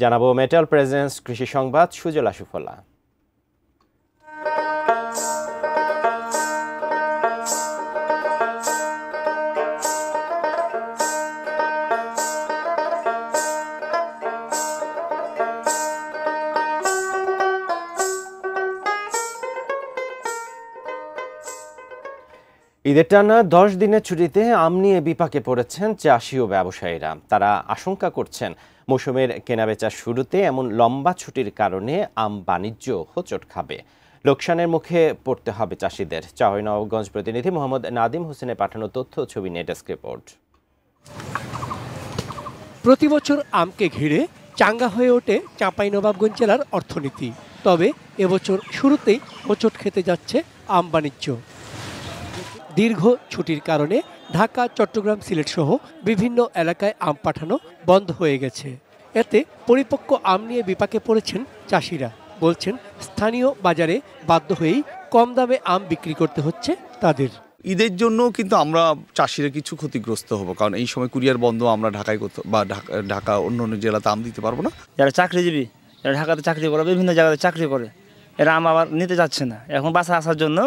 জানাবো metal presence কৃষি সংবাদ সুজলা সুফলা। ঈদের টানা 10 দিনের ছুটিতে আম নিয়ে বিপাকে পড়েছেন চাষি ও ব্যবসায়ীরা। তারা আশঙ্কা করছেন মৌসুমের কেনাবেচার শুরুতে এমন লম্বা ছুটির কারণে আম বাণিজ্য হোঁচট খাবে। লোকসানের মুখে পড়তে হবে চাষিদের। চাঁপাইনবাবগঞ্জ প্রতিনিধি মোহাম্মদ নাদিম হোসেনের পাঠানো তথ্য ছবি নিয়ে ডেস্ক রিপোর্ট। প্রতি বছর আমকে ঘিরে চাঙ্গা হয়ে ওঠে চাঁপাইনবাবগঞ্জ জেলার অর্থনীতি। তবে এবছর শুরুতেই হোঁচট খেতে যাচ্ছে আম বাণিজ্য। দীর্ঘ ছুটির কারণে ঢাকা, চট্টগ্রাম, সিলেট সহ বিভিন্ন এলাকায় আম পাঠানো বন্ধ হয়ে গেছে। এতে পরিপক্ক আম নিয়ে বিপাকে পড়েছেন চাষিরা। বলছেন স্থানীয় বাজারে বাধ্য হয়েই কম দামে আম বিক্রি করতে হচ্ছে তাদের। ঈদের জন্য কিন্তু আমরা চাষিরা কিছু ক্ষতিগ্রস্ত হব, কারণ এই সময় কুরিয়ার বন্ধ, আমরা ঢাকায় বা ঢাকা অন্য অন্য জেলাতে আম দিতে পারবো না। যারা চাকরিজীবী, যারা ঢাকাতে চাকরি করে, বিভিন্ন জায়গাতে চাকরি করে, এরা আম আবার নিতে যাচ্ছে না। এখন বাসা আসার জন্য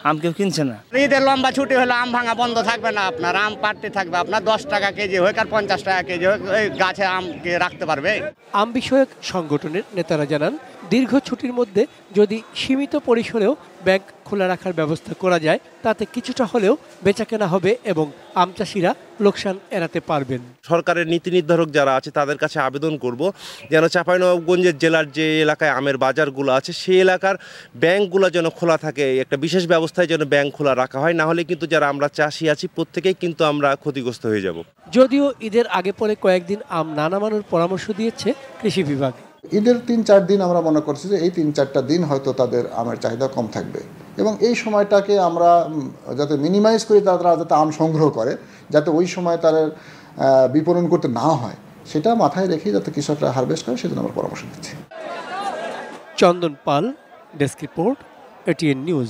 আম কেউ কিনছে না। ঈদের লম্বা ছুটি হলে আম ভাঙা বন্ধ থাকবে না, আপনার আম পাড়তে থাকবে। আপনার 10 টাকা কেজি হোক আর 50 টাকা কেজি হোক, ওই গাছে আমকে রাখতে পারবে। আম বিষয়ক সংগঠনের নেতারা জানান, দীর্ঘ ছুটির মধ্যে যদি সীমিত পরিসরেও ব্যাংক খোলা রাখার ব্যবস্থা করা যায়, তাতে কিছুটা হলেও বেচাকেনা হবে এবং আম চাষিরা লোকসান এড়াতে পারবেন। সরকারের নীতি নির্ধারক যারা আছে তাদের কাছে আবেদন করব যেন চাঁপাইনবাবগঞ্জের জেলার যে এলাকায় আমের বাজারগুলো আছে সেই এলাকার ব্যাংকগুলো যেন খোলা থাকে, একটা বিশেষ ব্যবস্থায় যেন ব্যাংক খোলা রাখা হয়। না হলে কিন্তু যারা আমরা চাষি আছি প্রত্যেকেই কিন্তু আমরা ক্ষতিগ্রস্ত হয়ে যাব। যদিও ঈদের আগে পরে কয়েকদিন আম না নামানোর পরামর্শ দিয়েছে কৃষি বিভাগ। ঈদের 3-4 দিন আমরা মনে করছি যে এই 3-4টা দিন হয়তো তাদের আমের চাহিদা কম থাকবে এবং এই সময়টাকে আমরা যাতে মিনিমাইজ করি, তারা যাতে আম সংগ্রহ করে, যাতে ওই সময় তারা বিপণন করতে না হয়, সেটা মাথায় রেখে যাতে কৃষকরা হারভেস্ট করে, সেজন্য আমরা পরামর্শ দিচ্ছি। চন্দন পাল, ডেস্ক রিপোর্ট, এটিএন নিউজ।